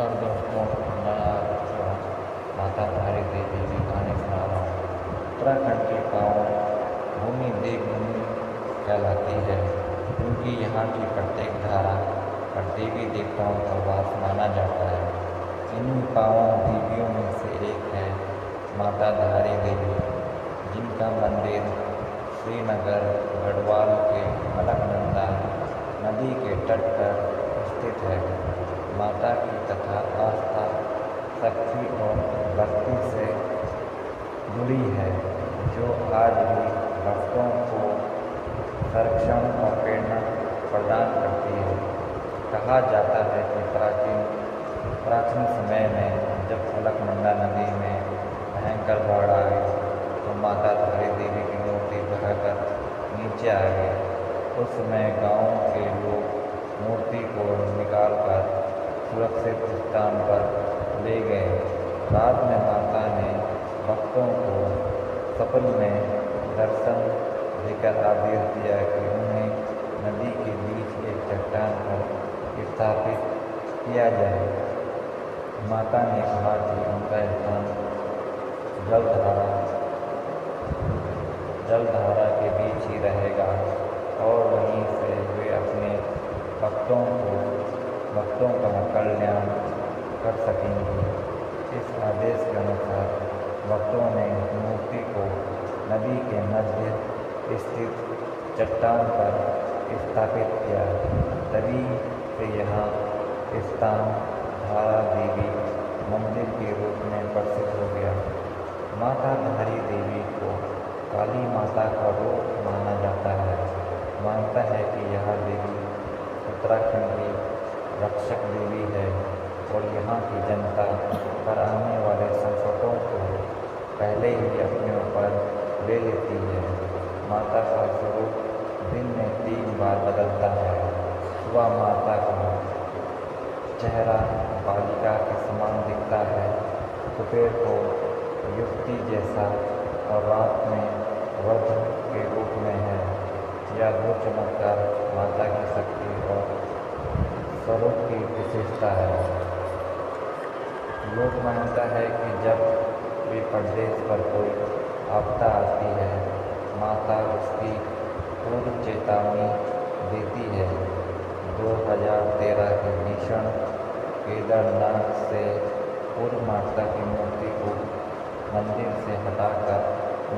नमस्कार दोस्तों, मैं आज माता धारी देवी की कहानी सुना रहा हूँ। उत्तराखंड की पावन भूमि देवभूमि कहलाती है, क्योंकि यहाँ की प्रत्येक धारा पर देवी देवताओं का वास माना जाता है। इन्हीं पावन देवियों में से एक है माता धारी देवी, जिनका मंदिर श्रीनगर गढ़वाल के अलकनंदा नदी के तट पर स्थित है। माता की कथा आस्था, शक्ति और भक्ति से जुड़ी है, जो आज भी भक्तों को संरक्षण और प्रेरणा प्रदान करती है। कहा जाता है कि प्राचीन समय में जब अलकनंदा नदी में भयंकर बाढ़ आई, तो माता धारी देवी की मूर्ति बहकर नीचे आ गई। उस समय गांव के लोग मूर्ति को निकालकर सुरक्षित स्थान पर ले गए। रात में माता ने भक्तों को सपने में दर्शन देकर आदेश दिया कि उन्हें नदी के बीच एक चट्टान पर स्थापित किया जाए। माता ने कहा कि उनका स्थान जलधारा के बीच ही रहेगा और वहीं से वे अपने भक्तों का कल्याण कर सकेंगे। इस आदेश के अनुसार भक्तों ने मूर्ति को नदी के मध्य स्थित चट्टान पर स्थापित किया। तभी से यह स्थान धारा देवी मंदिर के रूप में प्रसिद्ध हो गया। माता धारी देवी को काली माता का रूप माना जाता है। मानता है कि यह देवी उत्तराखंड की रक्षक देवी है और यहाँ की जनता पर आने वाले संकटों को पहले ही अपने ऊपर ले लेती है। माता का स्वरूप दिन में 3 बार बदलता है। सुबह माता का चेहरा बालिका के समान दिखता है, दोपहर को युवती जैसा और रात में वज्र के रूप में है। यह दो चमत्कार माता की शक्ति और स्वरूप की विशेषता है। लोग मानता है कि जब भी प्रदेश पर कोई आपदा आती है, माता उसकी पूर्व चेतावनी देती है। 2013 के भीषण केदारनाथ से पूर्व माता की मूर्ति को मंदिर से हटाकर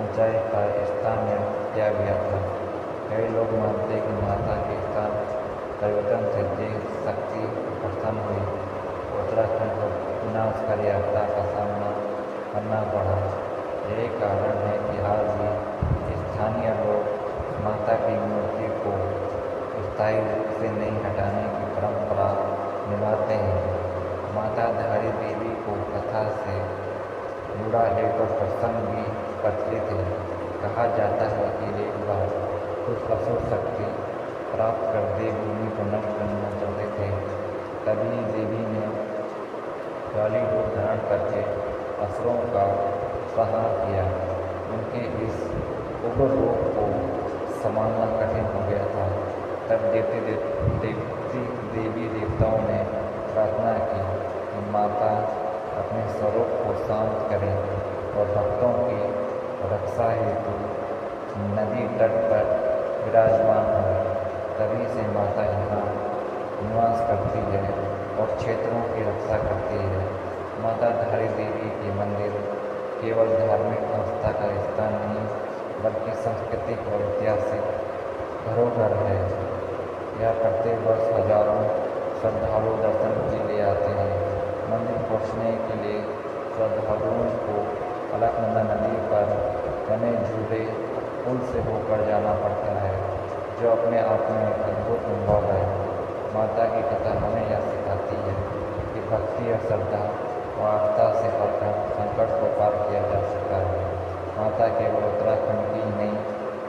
ऊंचाई पर स्थान किया गया था। कई लोग मानते हैं कि माता के स्थान परिवर्तन से देव शक्ति प्रसन्न हुई। उत्तराखंड को विनाशकारी आपदा का सामना करना पड़ा। यही कारण है कि आज भी स्थानीय लोग माता की मूर्ति को स्थायी रूप से नहीं हटाने की परंपरा निभाते हैं। माता धारी देवी को कथा से जुड़ा एक प्रसंग भी प्रचलित है। कहा जाता है कि एक बार कुछ असुर शक्ति प्राप्त कर देवभूमि को नष्ट करना चाहते थे। तभी देवी ने काली रूप धारण करके असुरों का संहार किया। उनके इस उग्र रूप को संभालना कठिन हो गया था। तब देवी देवताओं ने प्रार्थना की कि माता अपने स्वरूप को शांत करें और भक्तों की रक्षा हेतु नदी तट पर विराजमान हो। तभी से माता यहाँ निवास करती है और क्षेत्रों की रक्षा करती है। माता धारी देवी के मंदिर केवल धार्मिक आस्था का स्थान नहीं, बल्कि सांस्कृतिक और ऐतिहासिक धरोहर है। यह प्रत्येक वर्ष हजारों श्रद्धालु दर्शन के लिए आते हैं। मंदिर पहुँचने के लिए श्रद्धालुओं को अलकनंदा नदी पर बने झूले पुल से होकर जाना पड़ता है, जो अपने आप में एक अद्भुत अनुभव है। माता की कथा हमें यह सिखाती है कि भक्ति और श्रद्धा और आस्था से हर संकट को पार किया जा सकता है। माता केवल उत्तराखंड की ही नहीं,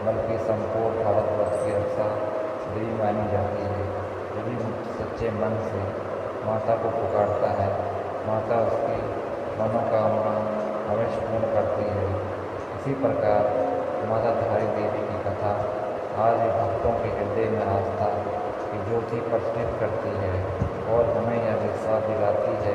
बल्कि संपूर्ण भारतवर्ष की रक्षा देवी मानी जाती है। यदि सच्चे मन से माता को पुकारता है, माता उसकी मनोकामना अवश्य पूर्ण करती है। इसी प्रकार माता धारी देवी की कथा आज भी भक्तों के हृदय में आस्था की ज्योति प्रज्वलित करती है और हमें यह विश्वास दिलाती है